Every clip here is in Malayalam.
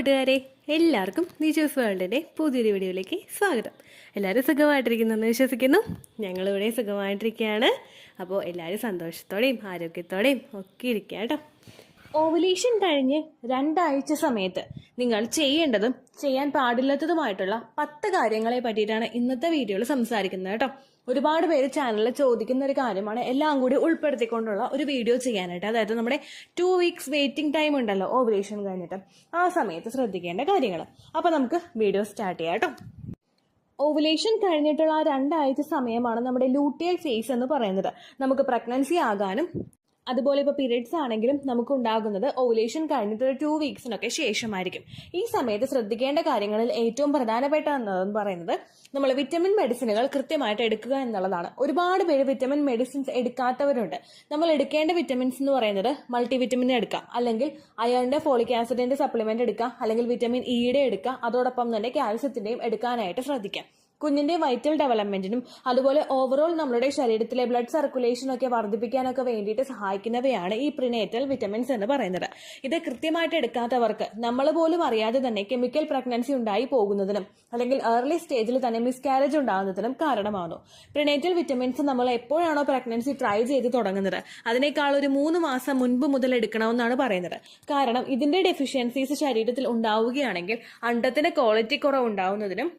കൂട്ടുകാരെ, എല്ലാവർക്കും നിജൂസ് വേൾഡിൻ്റെ പുതിയൊരു വീഡിയോയിലേക്ക് സ്വാഗതം. എല്ലാവരും സുഖമായിട്ടിരിക്കുന്നെന്ന് വിശ്വസിക്കുന്നു. ഞങ്ങളിവിടെ സുഖമായിട്ടിരിക്കുകയാണ്. അപ്പോൾ എല്ലാവരും സന്തോഷത്തോടെയും ആരോഗ്യത്തോടെയും ഒക്കെ ഇരിക്കുക കേട്ടോ. ഓവുലേഷൻ കഴിഞ്ഞ് 2 ആഴ്ച സമയത്ത് നിങ്ങൾ ചെയ്യേണ്ടതും ചെയ്യാൻ പാടില്ലാത്തതുമായിട്ടുള്ള 10 കാര്യങ്ങളെ പറ്റിയിട്ടാണ് ഇന്നത്തെ വീഡിയോയിൽ സംസാരിക്കുന്നത് കേട്ടോ. ഒരുപാട് പേര് ചാനലിൽ ചോദിക്കുന്ന ഒരു കാര്യമാണ് എല്ലാം കൂടി ഉൾപ്പെടുത്തിക്കൊണ്ടുള്ള ഒരു വീഡിയോ ചെയ്യാനായിട്ട്. അതായത് നമ്മുടെ 2 വീക്സ് വെയിറ്റിംഗ് ടൈം ഉണ്ടല്ലോ ഓവുലേഷൻ കഴിഞ്ഞിട്ട്, ആ സമയത്ത് ശ്രദ്ധിക്കേണ്ട കാര്യങ്ങൾ. അപ്പോൾ നമുക്ക് വീഡിയോ സ്റ്റാർട്ട് ചെയ്യാം കേട്ടോ. ഓവുലേഷൻ കഴിഞ്ഞിട്ടുള്ള 2 ആഴ്ച സമയമാണ് നമ്മുടെ ലൂട്ടിയൽ ഫേസ് എന്ന് പറയുന്നത്. നമുക്ക് പ്രഗ്നൻസി ആകാനും അതുപോലെ ഇപ്പോൾ പീരിയഡ്സ് ആണെങ്കിലും നമുക്ക് ഉണ്ടാകുന്നത് ഓവുലേഷൻ കഴിഞ്ഞിട്ട് 2 വീക്സിനൊക്കെ ശേഷമായിരിക്കും. ഈ സമയത്ത് ശ്രദ്ധിക്കേണ്ട കാര്യങ്ങളിൽ ഏറ്റവും പ്രധാനപ്പെട്ട എന്നതെന്ന് പറയുന്നത് നമ്മൾ വിറ്റമിൻ മെഡിസിനുകൾ കൃത്യമായിട്ട് എടുക്കുക എന്നുള്ളതാണ്. ഒരുപാട് പേര് വിറ്റമിൻ മെഡിസിൻസ് എടുക്കാത്തവരുണ്ട്. നമ്മൾ എടുക്കേണ്ട വിറ്റമിൻസ് എന്ന് പറയുന്നത് മൾട്ടി വിറ്റമിൻ എടുക്കാം, അല്ലെങ്കിൽ അയണിന്റെ ഫോളിക് ആസിഡിന്റെ സപ്ലിമെന്റ് എടുക്കാം, അല്ലെങ്കിൽ വിറ്റമിൻ ഇയുടെ എടുക്കാം. അതോടൊപ്പം തന്നെ കാൽസ്യത്തിന്റെയും എടുക്കാനായിട്ട് ശ്രദ്ധിക്കാം. കുഞ്ഞിന്റെ വൈറ്റൽ ഡെവലപ്മെന്റിനും അതുപോലെ ഓവറോൾ നമ്മുടെ ശരീരത്തിലെ ബ്ലഡ് സർക്കുലേഷനൊക്കെ വർദ്ധിപ്പിക്കാനൊക്കെ വേണ്ടിയിട്ട് സഹായിക്കുന്നവയാണ് ഈ പ്രിനേറ്റൽ വിറ്റമിൻസ് എന്ന് പറയുന്നത്. ഇത് കൃത്യമായിട്ട് എടുക്കാത്തവർക്ക് നമ്മൾ പോലും അറിയാതെ തന്നെ കെമിക്കൽ പ്രഗ്നൻസി ഉണ്ടായി പോകുന്നതിനും അല്ലെങ്കിൽ ഏർലി സ്റ്റേജിൽ തന്നെ മിസ്കാരേജ് ഉണ്ടാകുന്നതിനും കാരണമാകുന്നു. പ്രിനേറ്റൽ വിറ്റമിൻസ് നമ്മൾ എപ്പോഴാണോ പ്രഗ്നൻസി ട്രൈ ചെയ്ത് തുടങ്ങുന്നത് അതിനേക്കാൾ ഒരു 3 മാസം മുൻപ് മുതൽ എടുക്കണമെന്നാണ് പറയുന്നത്. കാരണം ഇതിന്റെ ഡെഫിഷ്യൻസീസ് ശരീരത്തിൽ ഉണ്ടാവുകയാണെങ്കിൽ അണ്ടത്തിന് ക്വാളിറ്റി കുറവുണ്ടാവുന്നതിനും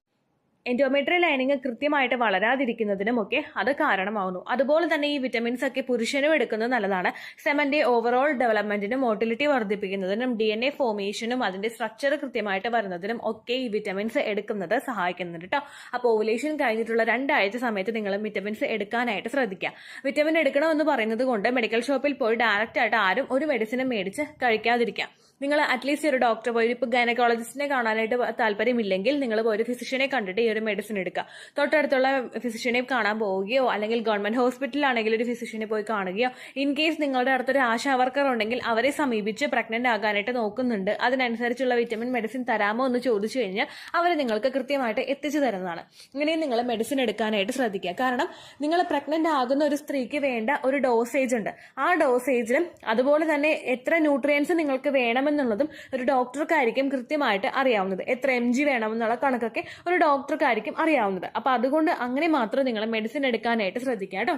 എൻഡോമെട്രിയൽ ലൈനിങ് കൃത്യമായിട്ട് വളരാതിരിക്കുന്നതിനും ഒക്കെ അത് കാരണമാവുന്നു. അതുപോലെ തന്നെ ഈ വിറ്റമിൻസ് ഒക്കെ പുരുഷനും എടുക്കുന്നത് നല്ലതാണ്. സെമന്റെ ഓവറോൾ ഡെവലപ്മെന്റിനും മോട്ടിലിറ്റി വർദ്ധിപ്പിക്കുന്നതിനും DNA ഫോർമേഷനും അതിന്റെ സ്ട്രക്ചർ കൃത്യമായിട്ട് വരുന്നതിനും ഒക്കെ ഈ വിറ്റമിൻസ് എടുക്കുന്നത് സഹായിക്കുന്നുണ്ട് കേട്ടോ. അപ്പോൾ ഓവുലേഷൻ കഴിഞ്ഞിട്ടുള്ള 2 ആഴ്ച സമയത്ത് നിങ്ങൾ വിറ്റമിൻസ് എടുക്കാനായിട്ട് ശ്രദ്ധിക്കുക. വിറ്റമിൻ എടുക്കണമെന്ന് പറയുന്നത് കൊണ്ട് മെഡിക്കൽ ഷോപ്പിൽ പോയി ഡയറക്റ്റ് ആയിട്ട് ആരും ഒരു മെഡിസിനും മേടിച്ച് കഴിക്കാതിരിക്കാം. നിങ്ങൾ അറ്റ്ലീസ്റ്റ് ഒരു ഡോക്ടറെ പോയി, ഇപ്പോൾ ഗൈനക്കോളജിസ്റ്റിനെ കാണാനായിട്ട് താല്പര്യമില്ലെങ്കിൽ നിങ്ങൾ പോയി ഒരു ഫിസിഷ്യനെ കണ്ടിട്ട് ഈ ഒരു മെഡിസിൻ എടുക്കുക. തൊട്ടടുത്തുള്ള ഫിസിഷ്യനെ കാണാൻ പോവുകയോ അല്ലെങ്കിൽ ഗവൺമെന്റ് ഹോസ്പിറ്റലിലാണെങ്കിൽ ഒരു ഫിസിഷ്യനെ പോയി കാണുകയോ, ഇൻ കേസ് നിങ്ങളുടെ അടുത്തൊരു ആശാ വർക്കർ ഉണ്ടെങ്കിൽ അവരെ സമീപിച്ച് പ്രഗ്നന്റ് ആകാനായിട്ട് നോക്കുന്നുണ്ട്, അതിനനുസരിച്ചുള്ള വിറ്റമിൻ മെഡിസിൻ തരാമോ എന്ന് ചോദിച്ചു കഴിഞ്ഞാൽ അവർ നിങ്ങൾക്ക് കൃത്യമായിട്ട് എത്തിച്ചു തരുന്നതാണ്. ഇങ്ങനെയും നിങ്ങൾ മെഡിസിൻ എടുക്കാനായിട്ട് ശ്രദ്ധിക്കുക. കാരണം നിങ്ങൾ പ്രഗ്നന്റ് ആകുന്ന ഒരു സ്ത്രീക്ക് വേണ്ട ഒരു ഡോസേജ് ഉണ്ട്. ആ ഡോസേജിലും അതുപോലെ തന്നെ എത്ര ന്യൂട്രിയൻസ് നിങ്ങൾക്ക് വേണമെന്നുള്ളതും ഒരു ഡോക്ടർക്കായിരിക്കും കൃത്യമായിട്ട് അറിയാവുന്നത്. എത്ര mg വേണമെന്നുള്ള കണക്കൊക്കെ ഒരു ഡോക്ടർക്കായിരിക്കും അറിയാവുന്നത്. അപ്പൊ അതുകൊണ്ട് അങ്ങനെ മാത്രം നിങ്ങൾ മെഡിസിൻ എടുക്കാനായിട്ട് ശ്രദ്ധിക്കുക കേട്ടോ.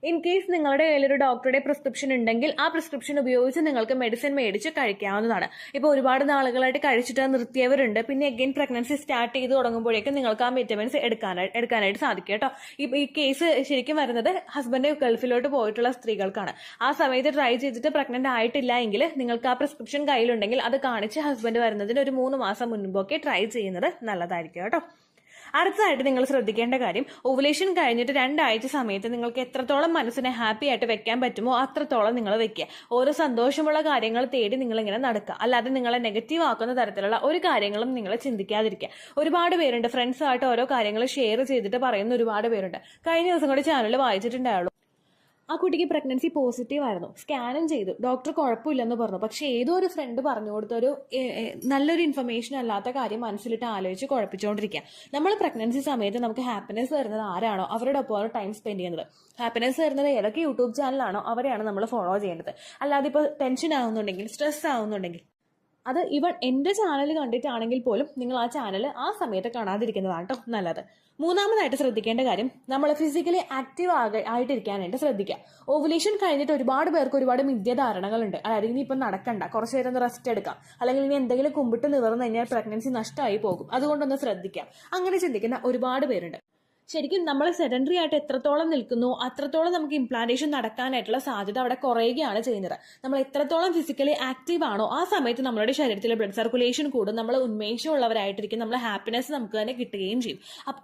ഇൻ കേസ് നിങ്ങളുടെ കയ്യിൽ ഒരു ഡോക്ടറുടെ പ്രിസ്ക്രിപ്ഷൻ ഉണ്ടെങ്കിൽ ആ പ്രിസ്ക്രിപ്ഷൻ ഉപയോഗിച്ച് നിങ്ങൾക്ക് മെഡിസിൻ മേടിച്ച് കഴിക്കാവുന്നതാണ്. ഇപ്പോൾ ഒരുപാട് നാളുകളായിട്ട് കഴിച്ചിട്ട് നിർത്തിയവരുണ്ട്. പിന്നെ അഗൈൻ പ്രഗ്നൻസി സ്റ്റാർട്ട് ചെയ്ത് തുടങ്ങുമ്പോഴേക്കും നിങ്ങൾക്ക് ആ വിറ്റമിൻസ് എടുക്കാനായിട്ട് സാധിക്കും കേട്ടോ. ഈ കേസ് ശരിക്കും വരുന്നത് ഹസ്ബൻഡ് ഗൾഫിലോട്ട് പോയിട്ടുള്ള സ്ത്രീകൾക്കാണ്. ആ സമയത്ത് ട്രൈ ചെയ്തിട്ട് പ്രഗ്നന്റ് ആയിട്ടില്ല എങ്കിൽ നിങ്ങൾക്ക് ആ പ്രിസ്ക്രിപ്ഷൻ കയ്യിലുണ്ടെങ്കിൽ അത് കാണിച്ച് ഹസ്ബൻഡ് വരുന്നതിന് ഒരു 3 മാസം മുൻപൊക്കെ ട്രൈ ചെയ്യുന്നത് നല്ലതായിരിക്കും കേട്ടോ. അടുത്തതായിട്ട് നിങ്ങൾ ശ്രദ്ധിക്കേണ്ട കാര്യം, ഓവുലേഷൻ കഴിഞ്ഞിട്ട് 2 ആഴ്ച സമയത്ത് നിങ്ങൾക്ക് എത്രത്തോളം മനസ്സിനെ ഹാപ്പി ആയിട്ട് വെക്കാൻ പറ്റുമോ അത്രത്തോളം നിങ്ങൾ വെക്കുക. ഓരോ സന്തോഷമുള്ള കാര്യങ്ങൾ തേടി നിങ്ങൾ ഇങ്ങനെ നടക്കുക. അല്ലാതെ നിങ്ങളെ നെഗറ്റീവ് ആക്കുന്ന തരത്തിലുള്ള ഒരു കാര്യങ്ങളും നിങ്ങൾ ചിന്തിക്കാതിരിക്കുക. ഒരുപാട് പേരുണ്ട് ഫ്രണ്ട്സായിട്ട് ഓരോ കാര്യങ്ങൾ ഷെയർ ചെയ്തിട്ട് പറയുന്ന ഒരുപാട് പേരുണ്ട്. കഴിഞ്ഞ ദിവസം കൂടി ചാനലിൽ വായിച്ചിട്ടുണ്ടായുള്ളൂ. ആ കുട്ടിക്ക് പ്രഗ്നൻസി പോസിറ്റീവ് ആയിരുന്നു, സ്കാനും ചെയ്തു, ഡോക്ടർ കുഴപ്പമില്ലെന്ന് പറഞ്ഞു. പക്ഷെ ഏതോ ഒരു ഫ്രണ്ട് പറഞ്ഞു കൊടുത്തൊരു നല്ലൊരു ഇൻഫർമേഷൻ അല്ലാത്ത കാര്യം മനസ്സിലിട്ട് ആലോചിച്ച് കുഴപ്പിച്ചുകൊണ്ടിരിക്കുക. നമ്മൾ പ്രഗ്നൻസി സമയത്ത് നമുക്ക് ഹാപ്പിനെസ് തരുന്നത് ആരാണോ അവരുടെ ഒപ്പം ടൈം സ്പെൻഡ് ചെയ്യുന്നത്. ഹാപ്പിനെസ് തരുന്നത് ഏതൊക്കെ യൂട്യൂബ് ചാനലാണോ അവരെയാണ് നമ്മൾ ഫോളോ ചെയ്യേണ്ടത്. അല്ലാതെ ഇപ്പോൾ ടെൻഷൻ ആവുന്നുണ്ടെങ്കിൽ, സ്ട്രെസ് ആവുന്നുണ്ടെങ്കിൽ, അത് ഇവൺ എൻ്റെ ചാനൽ കണ്ടിട്ടാണെങ്കിൽ പോലും നിങ്ങൾ ആ ചാനൽ ആ സമയത്ത് കാണാതിരിക്കുന്നതാണ് കേട്ടോ നല്ലത്. മൂന്നാമതായിട്ട് ശ്രദ്ധിക്കേണ്ട കാര്യം, നമ്മൾ ഫിസിക്കലി ആക്റ്റീവ് ആയിട്ടിരിക്കാനായിട്ട് ശ്രദ്ധിക്കുക. ഓവുലേഷൻ കഴിഞ്ഞിട്ട് ഒരുപാട് പേർക്ക് ഒരുപാട് മിഥ്യാധാരണകളുണ്ട്. അതായത് ഇനി ഇപ്പം നടക്കണ്ട, കുറച്ച് നേരം ഒന്ന് റെസ്റ്റ് എടുക്കാം, അല്ലെങ്കിൽ ഇനി എന്തെങ്കിലും കുമ്പിട്ട് നിവർന്നു കഴിഞ്ഞാൽ പ്രഗ്നൻസി നഷ്ടമായി പോകും, അതുകൊണ്ടൊന്ന് ശ്രദ്ധിക്കാം. അങ്ങനെ ചിന്തിക്കുന്ന ഒരുപാട് പേരുണ്ട്. ശരിക്കും നമ്മൾ സെഡൻഡറി ആയിട്ട് എത്രത്തോളം നിൽക്കുന്നു അത്രത്തോളം നമുക്ക് ഇംപ്ലാന്റേഷൻ നടക്കാനായിട്ടുള്ള സാധ്യത അവിടെ കുറയുകയാണ് ചെയ്യുന്നത്. നമ്മൾ എത്രത്തോളം ഫിസിക്കലി ആക്റ്റീവ് ആണോ ആ സമയത്ത് നമ്മുടെ ശരീരത്തിലെ ബ്ലഡ് സർക്കുലേഷൻ കൂടും, നമ്മൾ ഉന്മേഷമുള്ളവരായിട്ടിരിക്കും, നമ്മൾ ഹാപ്പിനെസ് നമുക്ക് തന്നെ കിട്ടുകയും ചെയ്യും.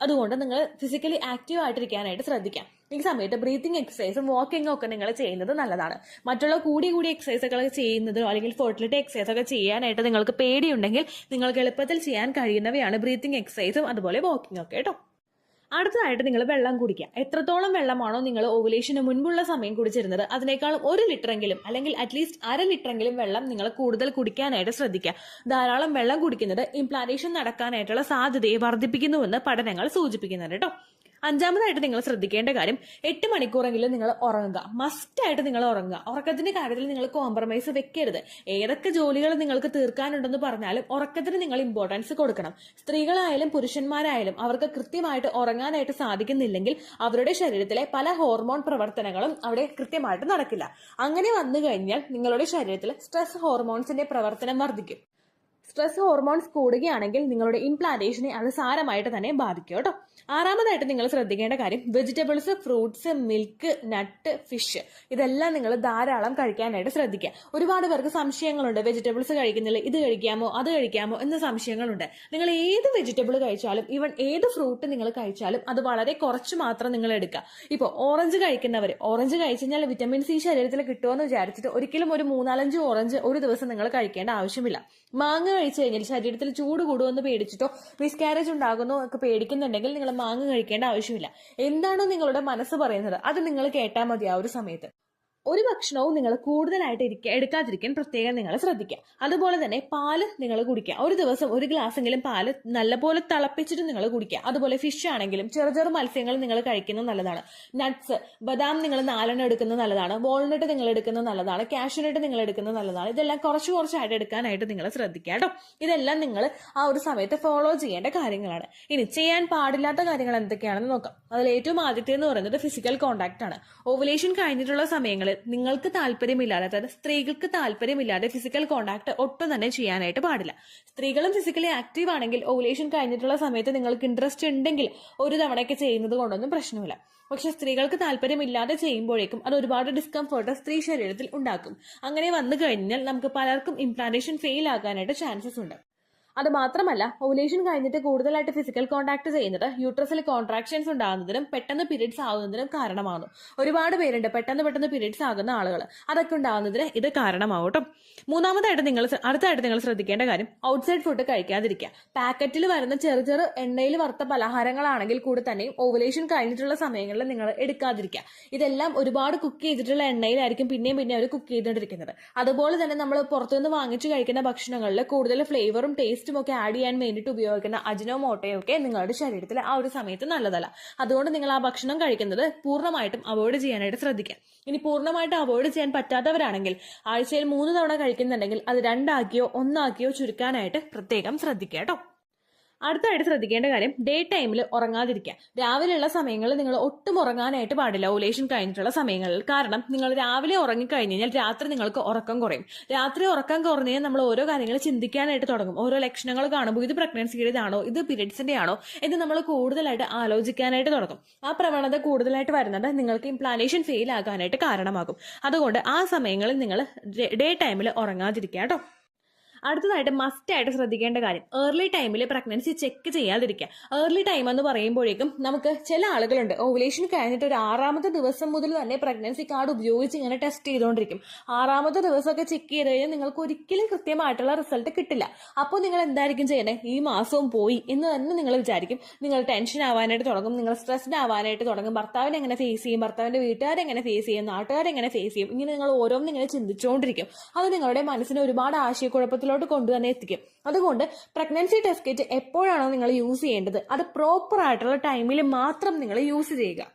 അതുകൊണ്ട് നിങ്ങൾ ഫിസിക്കലി ആക്റ്റീവ് ആയിട്ടിരിക്കാനായിട്ട് ശ്രദ്ധിക്കാം. ഈ സമയത്ത് ബ്രീത്തിങ് എക്സസൈസും വാക്കിങ്ങും ഒക്കെ നിങ്ങൾ ചെയ്യുന്നത് നല്ലതാണ്. മറ്റുള്ള കൂടി എക്സസൈസുകൾ ചെയ്യുന്നതോ അല്ലെങ്കിൽ ഫെർട്ടിലിറ്റി എക്സസൈസ് ഒക്കെ ചെയ്യാനായിട്ട് നിങ്ങൾക്ക് പേടിയുണ്ടെങ്കിൽ നിങ്ങൾക്ക് എളുപ്പത്തിൽ ചെയ്യാൻ കഴിയുന്നവയാണ് ബ്രീത്തിങ് എക്സസൈസും അതുപോലെ വാക്കിംഗ് ഒക്കെ കേട്ടോ. അടുത്തതായിട്ട് നിങ്ങൾ വെള്ളം കുടിക്കുക. എത്രത്തോളം വെള്ളമാണോ നിങ്ങൾ ഓവുലേഷന് മുൻപുള്ള സമയം കുടിച്ചിരുന്നത് അതിനേക്കാളും 1 ലിറ്ററെങ്കിലും അല്ലെങ്കിൽ അറ്റ്ലീസ്റ്റ് 1/2 ലിറ്ററെങ്കിലും വെള്ളം നിങ്ങൾ കൂടുതൽ കുടിക്കാനായിട്ട് ശ്രദ്ധിക്കുക. ധാരാളം വെള്ളം കുടിക്കുന്നത് ഇംപ്ലാന്റേഷൻ നടക്കാനായിട്ടുള്ള സാധ്യതയെ വർദ്ധിപ്പിക്കുന്നുവെന്ന് പഠനങ്ങൾ സൂചിപ്പിക്കുന്നുണ്ട് കേട്ടോ. അഞ്ചാമതായിട്ട് നിങ്ങൾ ശ്രദ്ധിക്കേണ്ട കാര്യം 8 മണിക്കൂറെങ്കിലും നിങ്ങൾ ഉറങ്ങുക. മസ്റ്റായിട്ട് നിങ്ങൾ ഉറങ്ങുക. ഉറക്കത്തിന്റെ കാര്യത്തിൽ നിങ്ങൾ കോംപ്രമൈസ് വെക്കരുത്. ഏതൊക്കെ ജോലികൾ നിങ്ങൾക്ക് തീർക്കാനുണ്ടെന്ന് പറഞ്ഞാലും ഉറക്കത്തിന് നിങ്ങൾ ഇമ്പോർട്ടൻസ് കൊടുക്കണം. സ്ത്രീകളായാലും പുരുഷന്മാരായാലും അവർക്ക് കൃത്യമായിട്ട് ഉറങ്ങാനായിട്ട് സാധിക്കുന്നില്ലെങ്കിൽ അവരുടെ ശരീരത്തിലെ പല ഹോർമോൺ പ്രവർത്തനങ്ങളും അവിടെ കൃത്യമായിട്ട് നടക്കില്ല. അങ്ങനെ വന്നു കഴിഞ്ഞാൽ നിങ്ങളുടെ ശരീരത്തിൽ സ്ട്രെസ് ഹോർമോൺസിന്റെ പ്രവർത്തനം വർദ്ധിക്കും. സ്ട്രെസ് ഹോർമോൺസ് കൂടുകയാണെങ്കിൽ നിങ്ങളുടെ ഇംപ്ലാന്റേഷനെ അത് സാരമായിട്ട് തന്നെ ബാധിക്കും കേട്ടോ. ആറാമതായിട്ട് നിങ്ങൾ ശ്രദ്ധിക്കേണ്ട കാര്യം വെജിറ്റബിൾസ്, ഫ്രൂട്ട്സ്, മിൽക്ക്, നട്ട്, ഫിഷ് ഇതെല്ലാം നിങ്ങൾ ധാരാളം കഴിക്കാനായിട്ട് ശ്രദ്ധിക്കുക. ഒരുപാട് പേർക്ക് സംശയങ്ങളുണ്ട്. വെജിറ്റബിൾസ് കഴിക്കുന്നില്ല, ഇത് കഴിക്കാമോ അത് കഴിക്കാമോ എന്ന സംശയങ്ങളുണ്ട്. നിങ്ങൾ ഏത് വെജിറ്റബിൾ കഴിച്ചാലും ഈവൻ ഏത് ഫ്രൂട്ട് നിങ്ങൾ കഴിച്ചാലും അത് വളരെ കുറച്ച് മാത്രം നിങ്ങൾ എടുക്കുക. ഇപ്പോൾ ഓറഞ്ച് കഴിക്കുന്നവർ ഓറഞ്ച് കഴിച്ചു കഴിഞ്ഞാൽ വിറ്റമിൻ സി ശരീരത്തിൽ കിട്ടുമെന്ന് വിചാരിച്ചിട്ട് ഒരിക്കലും ഒരു 3-4 ഓറഞ്ച് ഒരു ദിവസം നിങ്ങൾ കഴിക്കേണ്ട ആവശ്യമില്ല. മാങ്ങ കഴിച്ചു കഴിഞ്ഞാൽ ശരീരത്തിൽ ചൂട് കൂടുമെന്ന് പേടിച്ചിട്ടോ മിസ്കാരേജ് ഉണ്ടാകുന്നോ ഒക്കെ പേടിക്കുന്നുണ്ടെങ്കിൽ നിങ്ങൾ മാങ്ങ കഴിക്കേണ്ട ആവശ്യമില്ല. എന്താണോ നിങ്ങളുടെ മനസ്സ് പറയുന്നത് അത് നിങ്ങൾ കേട്ടാൽ മതി. ആ ഒരു സമയത്ത് ഒരു ഭക്ഷണവും നിങ്ങൾ കൂടുതലായിട്ട് എടുക്കാതിരിക്കാൻ പ്രത്യേകം നിങ്ങൾ ശ്രദ്ധിക്കുക. അതുപോലെ തന്നെ പാല് നിങ്ങൾ കുടിക്കുക. ഒരു ദിവസം ഒരു ഗ്ലാസ്സെങ്കിലും പാല് നല്ലപോലെ തിളപ്പിച്ചിട്ട് നിങ്ങൾ കുടിക്കുക. അതുപോലെ ഫിഷ് ആണെങ്കിലും ചെറു മത്സ്യങ്ങൾ നിങ്ങൾ കഴിക്കുന്നത് നല്ലതാണ്. നട്ട്സ്, ബദാം നിങ്ങൾ 4 എടുക്കുന്നത് നല്ലതാണ്. വാൾനട്ട് നിങ്ങൾ എടുക്കുന്നത് നല്ലതാണ്. കാഷ്യൂനട്ട് നിങ്ങൾ എടുക്കുന്നത് നല്ലതാണ്. ഇതെല്ലാം കുറച്ചായിട്ട് എടുക്കാനായിട്ട് നിങ്ങൾ ശ്രദ്ധിക്കുക കേട്ടോ. ഇതെല്ലാം നിങ്ങൾ ആ ഒരു സമയത്ത് ഫോളോ ചെയ്യേണ്ട കാര്യങ്ങളാണ്. ഇനി ചെയ്യാൻ പാടില്ലാത്ത കാര്യങ്ങൾ എന്തൊക്കെയാണെന്ന് നോക്കാം. അതിൽ ഏറ്റവും ആദ്യത്തെ എന്ന് പറയുന്നത് ഫിസിക്കൽ കോണ്ടാക്ട് ആണ്. ഓവുലേഷൻ കഴിഞ്ഞിട്ടുള്ള സമയങ്ങളിൽ നിങ്ങൾക്ക് താല്പര്യമില്ലാതെ, അതായത് സ്ത്രീകൾക്ക് താല്പര്യമില്ലാതെ ഫിസിക്കൽ കോണ്ടാക്ട് ഒട്ടും തന്നെ ചെയ്യാനായിട്ട് പാടില്ല. സ്ത്രീകളും ഫിസിക്കലി ആക്റ്റീവ് ആണെങ്കിൽ ഓവുലേഷൻ കഴിഞ്ഞിട്ടുള്ള സമയത്ത് നിങ്ങൾക്ക് ഇൻട്രസ്റ്റ് ഉണ്ടെങ്കിൽ ഒരു തവണയൊക്കെ ചെയ്യുന്നത് കൊണ്ടൊന്നും പ്രശ്നമില്ല. പക്ഷെ സ്ത്രീകൾക്ക് താല്പര്യമില്ലാതെ ചെയ്യുമ്പോഴേക്കും അത് ഒരുപാട് ഡിസ്കംഫർട്ട് സ്ത്രീ ശരീരത്തിൽ ഉണ്ടാക്കും. അങ്ങനെ വന്നു കഴിഞ്ഞാൽ നമുക്ക് പലർക്കും ഇംപ്ലാന്റേഷൻ ഫെയിൽ ആകാനായിട്ട് ചാൻസസ് ഉണ്ട്. അത് മാത്രമല്ല, ഓവുലേഷൻ കഴിഞ്ഞിട്ട് കൂടുതലായിട്ട് ഫിസിക്കൽ കോണ്ടാക്ട് ചെയ്യുന്നത് യൂട്രസിൽ കോൺട്രാക്ഷൻസ് ഉണ്ടാകുന്നതിനും പെട്ടെന്ന് പീരീഡ്സ് ആകുന്നതിനും കാരണമാകുന്നു. ഒരുപാട് പേരുണ്ട് പെട്ടെന്ന് പീരീഡ്സ് ആകുന്ന ആളുകൾ. അതൊക്കെ ഉണ്ടാകുന്നതിന് ഇത് കാരണമാവും കേട്ടോ. അടുത്തായിട്ട് നിങ്ങൾ ശ്രദ്ധിക്കേണ്ട കാര്യം ഔട്ട്സൈഡ് ഫുഡ് കഴിക്കാതിരിക്കുക. പാക്കറ്റിൽ വരുന്ന ചെറു എണ്ണയിൽ വറുത്ത പലഹാരങ്ങളാണെങ്കിൽ കൂടി തന്നെയും ഓവുലേഷൻ കഴിഞ്ഞിട്ടുള്ള സമയങ്ങളിൽ നിങ്ങൾ എടുക്കാതിരിക്കുക. ഇതെല്ലാം ഒരുപാട് കുക്ക് ചെയ്തിട്ടുള്ള എണ്ണയിലായിരിക്കും പിന്നെയും അവർ കുക്ക് ചെയ്തുകൊണ്ടിരിക്കുന്നത്. അതുപോലെ തന്നെ നമ്മൾ പുറത്തുനിന്ന് വാങ്ങിച്ചു കഴിക്കുന്ന ഭക്ഷണങ്ങളിൽ കൂടുതൽ ഫ്ലേവറും ടേസ്റ്റും ഒക്കെ ആഡ് ചെയ്യാൻ വേണ്ടിയിട്ട് ഉപയോഗിക്കുന്ന അജിനോമോട്ടോയും ഒക്കെ നിങ്ങളുടെ ശരീരത്തിൽ ആ ഒരു സമയത്ത് നല്ലതല്ല. അതുകൊണ്ട് നിങ്ങൾ ആ ഭക്ഷണം കഴിക്കുന്നത് പൂർണ്ണമായിട്ടും അവോയ്ഡ് ചെയ്യാനായിട്ട് ശ്രദ്ധിക്കുക. ഇനി പൂർണ്ണമായിട്ട് അവോയ്ഡ് ചെയ്യാൻ പറ്റാത്തവരാണെങ്കിൽ ആഴ്ചയിൽ 3 തവണ കഴിക്കുന്നുണ്ടെങ്കിൽ അത് 2 ആക്കിയോ 1 ആക്കിയോ ചുരുക്കാനായിട്ട് പ്രത്യേകം ശ്രദ്ധിക്കുക കേട്ടോ. അടുത്തായിട്ട് ശ്രദ്ധിക്കേണ്ട കാര്യം ഡേ ടൈമിൽ ഉറങ്ങാതിരിക്കുക. രാവിലെയുള്ള സമയങ്ങളിൽ നിങ്ങൾ ഒട്ടും ഉറങ്ങാനായിട്ട് പാടില്ല ഓവുലേഷൻ കഴിഞ്ഞിട്ടുള്ള സമയങ്ങളിൽ. കാരണം നിങ്ങൾ രാവിലെ ഉറങ്ങിക്കഴിഞ്ഞ് കഴിഞ്ഞാൽ രാത്രി നിങ്ങൾക്ക് ഉറക്കം കുറയും. രാത്രി ഉറക്കം കുറഞ്ഞു കഴിഞ്ഞാൽ നമ്മൾ ഓരോ കാര്യങ്ങൾ ചിന്തിക്കാനായിട്ട് തുടങ്ങും. ഓരോ ലക്ഷണങ്ങൾ കാണുമ്പോൾ ഇത് പ്രഗ്നൻസിയുടേതാണോ ഇത് പീരിയഡ്സിന്റെ ആണോ എന്ന് നമ്മൾ കൂടുതലായിട്ട് ആലോചിക്കാനായിട്ട് തുടങ്ങും. ആ പ്രവണത കൂടുതലായിട്ട് വരുന്നത് നിങ്ങൾക്ക് ഇംപ്ലാന്റേഷൻ ഫെയിൽ ആകാനായിട്ട് കാരണമാകും. അതുകൊണ്ട് ആ സമയങ്ങളിൽ നിങ്ങൾ ഡേ ടൈമിൽ ഉറങ്ങാതിരിക്കുക കേട്ടോ. അടുത്തതായിട്ട് മസ്റ്റായിട്ട് ശ്രദ്ധിക്കേണ്ട കാര്യം ഏർലി ടൈമിൽ പ്രഗ്നൻസി ചെക്ക് ചെയ്യാതിരിക്കുക. ഏർലി ടൈം എന്ന് പറയുമ്പോഴേക്കും നമുക്ക് ചില ആളുകളുണ്ട് ഓവുലേഷൻ കഴിഞ്ഞിട്ട് ഒരു 6ാമത്തെ ദിവസം മുതൽ തന്നെ പ്രഗ്നൻസി കാർഡ് ഉപയോഗിച്ച് ഇങ്ങനെ ടെസ്റ്റ് ചെയ്തുകൊണ്ടിരിക്കും. 6ാമത്തെ ദിവസമൊക്കെ ചെക്ക് ചെയ്ത് കഴിഞ്ഞാൽ നിങ്ങൾക്ക് ഒരിക്കലും കൃത്യമായിട്ടുള്ള റിസൾട്ട് കിട്ടില്ല. അപ്പോൾ നിങ്ങൾ എന്തായിരിക്കും ചെയ്യണേ, ഈ മാസവും പോയി എന്ന് തന്നെ നിങ്ങൾ വിചാരിക്കും. നിങ്ങൾ ടെൻഷൻ ആവാനായിട്ട് തുടങ്ങും, നിങ്ങൾ സ്ട്രെസ്ഡ് ആവാനായിട്ട് തുടങ്ങും. ഭർത്താവിനെ എങ്ങനെ ഫേസ് ചെയ്യും, ഭർത്താവിന്റെ വീട്ടുകാരെങ്ങനെ ഫേസ് ചെയ്യും, നാട്ടുകാരെങ്ങനെ ഫേസ് ചെയ്യും, ഇങ്ങനെ നിങ്ങൾ ഓരോന്നും ഇങ്ങനെ ചിന്തിച്ചുകൊണ്ടിരിക്കും. അത് നിങ്ങളുടെ മനസ്സിന് ഒരുപാട് ആശയക്കുഴപ്പത്തിൽ കൊണ്ടുതന്നെ എത്തിക്കും. അതുകൊണ്ട് പ്രഗ്നൻസി ടെസ്റ്റ് കിറ്റ് എപ്പോഴാണോ നിങ്ങൾ യൂസ് ചെയ്യേണ്ടത് അത് പ്രോപ്പർ ആയിട്ടുള്ള ടൈമിൽ മാത്രം നിങ്ങൾ യൂസ് ചെയ്യുക.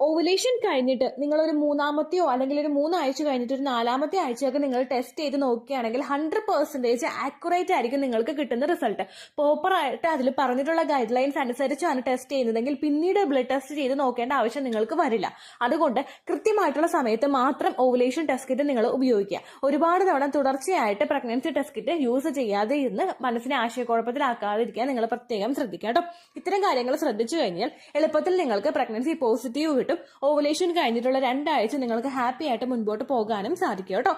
ഓവുലേഷൻ കഴിഞ്ഞിട്ട് നിങ്ങൾ ഒരു 3ാമത്തെയോ അല്ലെങ്കിൽ ഒരു 3 ആഴ്ച കഴിഞ്ഞിട്ട് ഒരു 4ാമത്തെ ആഴ്ചയൊക്കെ നിങ്ങൾ ടെസ്റ്റ് ചെയ്ത് നോക്കുകയാണെങ്കിൽ 100% ആക്യുറേറ്റ് ആയിരിക്കും നിങ്ങൾക്ക് കിട്ടുന്ന റിസൾട്ട്. പ്രോപ്പറായിട്ട് അതിൽ പറഞ്ഞിട്ടുള്ള ഗൈഡ് ലൈൻസ് അനുസരിച്ചാണ് ടെസ്റ്റ് ചെയ്യുന്നതെങ്കിൽ പിന്നീട് ബ്ലഡ് ടെസ്റ്റ് ചെയ്ത് നോക്കേണ്ട ആവശ്യം നിങ്ങൾക്ക് വരില്ല. അതുകൊണ്ട് കൃത്യമായിട്ടുള്ള സമയത്ത് മാത്രം ഓവുലേഷൻ ടെസ്റ്റ് കിറ്റ് നിങ്ങൾ ഉപയോഗിക്കുക. ഒരുപാട് തവണ തുടർച്ചയായിട്ട് പ്രഗ്നൻസി ടെസ്റ്റ് കിറ്റ് യൂസ് ചെയ്യാതെ ഇരുന്ന് മനസ്സിനെ ആശയക്കുഴപ്പത്തിലാക്കാതിരിക്കാൻ നിങ്ങൾ പ്രത്യേകം ശ്രദ്ധിക്കുക കേട്ടോ. ഇത്തരം കാര്യങ്ങൾ ശ്രദ്ധിച്ചു കഴിഞ്ഞാൽ എളുപ്പത്തിൽ നിങ്ങൾക്ക് പ്രഗ്നൻസി പോസിറ്റീവ് കിട്ടും. ഓവുലേഷൻ കഴിഞ്ഞിട്ടുള്ള 2 ആഴ്ച നിങ്ങൾക്ക് ഹാപ്പി ആയിട്ട് മുൻപോട്ട് പോകാനും സാധിക്കും കേട്ടോ.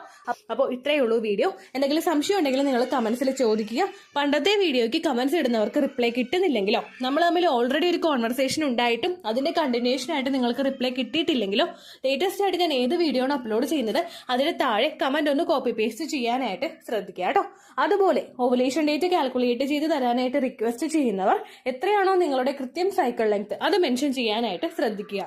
അപ്പോൾ ഇത്രയേ ഉള്ളൂ വീഡിയോ. എന്തെങ്കിലും സംശയം ഉണ്ടെങ്കിൽ നിങ്ങൾ കമന്റ്സിൽ ചോദിക്കുക. പണ്ടത്തെ വീഡിയോയ്ക്ക് കമന്റ്സ് ഇടുന്നവർക്ക് റിപ്ലൈ കിട്ടുന്നില്ലെങ്കിലോ നമ്മൾ തമ്മിൽ ഓൾറെഡി ഒരു കോൺവെർസേഷൻ ഉണ്ടായിട്ടും അതിന്റെ കണ്ടിന്യൂഷൻ ആയിട്ട് നിങ്ങൾക്ക് റിപ്ലൈ കിട്ടിയിട്ടില്ലെങ്കിലോ ലേറ്റസ്റ്റ് ആയിട്ട് ഞാൻ ഏത് വീഡിയോ ആണ് അപ്ലോഡ് ചെയ്യുന്നത് അതിന് താഴെ കമന്റ് ഒന്ന് കോപ്പി പേസ്റ്റ് ചെയ്യാനായിട്ട് ശ്രദ്ധിക്കുക കേട്ടോ. അതുപോലെ ഓവുലേഷൻ ഡേറ്റ് കാൽക്കുലേറ്റ് ചെയ്ത് തരാനായിട്ട് റിക്വസ്റ്റ് ചെയ്യുന്നവർ എത്രയാണോ നിങ്ങളുടെ കൃത്യം സൈക്കിൾ ലെങ്ത് അത് മെൻഷൻ ചെയ്യാനായിട്ട് ശ്രദ്ധിക്കുക.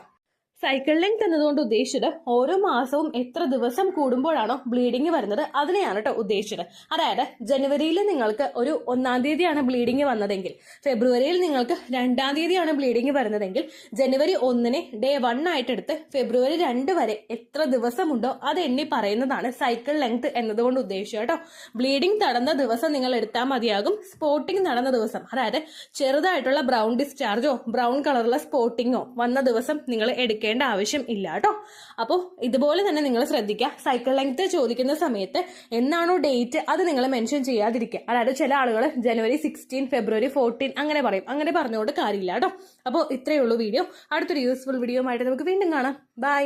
സൈക്കിൾ ലെങ്ത് എന്നതുകൊണ്ട് ഉദ്ദേശിച്ചത് ഓരോ മാസവും എത്ര ദിവസം കൂടുമ്പോഴാണോ ബ്ലീഡിങ് വരുന്നത് അതിനെയാണ് കേട്ടോ ഉദ്ദേശിച്ചത്. അതായത് ജനുവരിയിൽ നിങ്ങൾക്ക് ഒരു 1-ാം തീയതിയാണ് ബ്ലീഡിങ് വന്നതെങ്കിൽ, ഫെബ്രുവരിയിൽ നിങ്ങൾക്ക് 2-ാം തീയതിയാണ് ബ്ലീഡിങ് വരുന്നതെങ്കിൽ, ജനുവരി 1-നെ ഡേ 1 ആയിട്ടെടുത്ത് ഫെബ്രുവരി 2 വരെ എത്ര ദിവസമുണ്ടോ അത് എണ്ണി പറയുന്നതാണ് സൈക്കിൾ ലെങ്ത് എന്നതുകൊണ്ട് ഉദ്ദേശിച്ചത് കേട്ടോ. ബ്ലീഡിങ് നടന്ന ദിവസം നിങ്ങൾ എടുത്താൽ മതിയാകും. സ്പോട്ടിങ് നടന്ന ദിവസം, അതായത് ചെറുതായിട്ടുള്ള ബ്രൗൺ ഡിസ്ചാർജോ ബ്രൗൺ കളറുള്ള സ്പോട്ടിങ്ങോ വന്ന ദിവസം നിങ്ങൾ എടുക്കേണ്ട ആവശ്യം ഇല്ല കേട്ടോ. അപ്പോൾ ഇതുപോലെ തന്നെ നിങ്ങൾ ശ്രദ്ധിക്കുക. സൈക്കിൾ ലെങ്ത് ചോദിക്കുന്ന സമയത്ത് എന്നാണോ ഡേറ്റ് അത് നിങ്ങൾ മെൻഷൻ ചെയ്യാതിരിക്കുക. അതായത് ചില ആളുകൾ ജനുവരി 16, ഫെബ്രുവരി 14 അങ്ങനെ പറയും. അങ്ങനെ പറഞ്ഞുകൊണ്ട് കാര്യമില്ല കേട്ടോ. അപ്പോൾ ഇത്രയേ ഉള്ളൂ വീഡിയോ. അടുത്തൊരു യൂസ്ഫുൾ വീഡിയോ ആയിട്ട് നമുക്ക് വീണ്ടും കാണാം. ബൈ.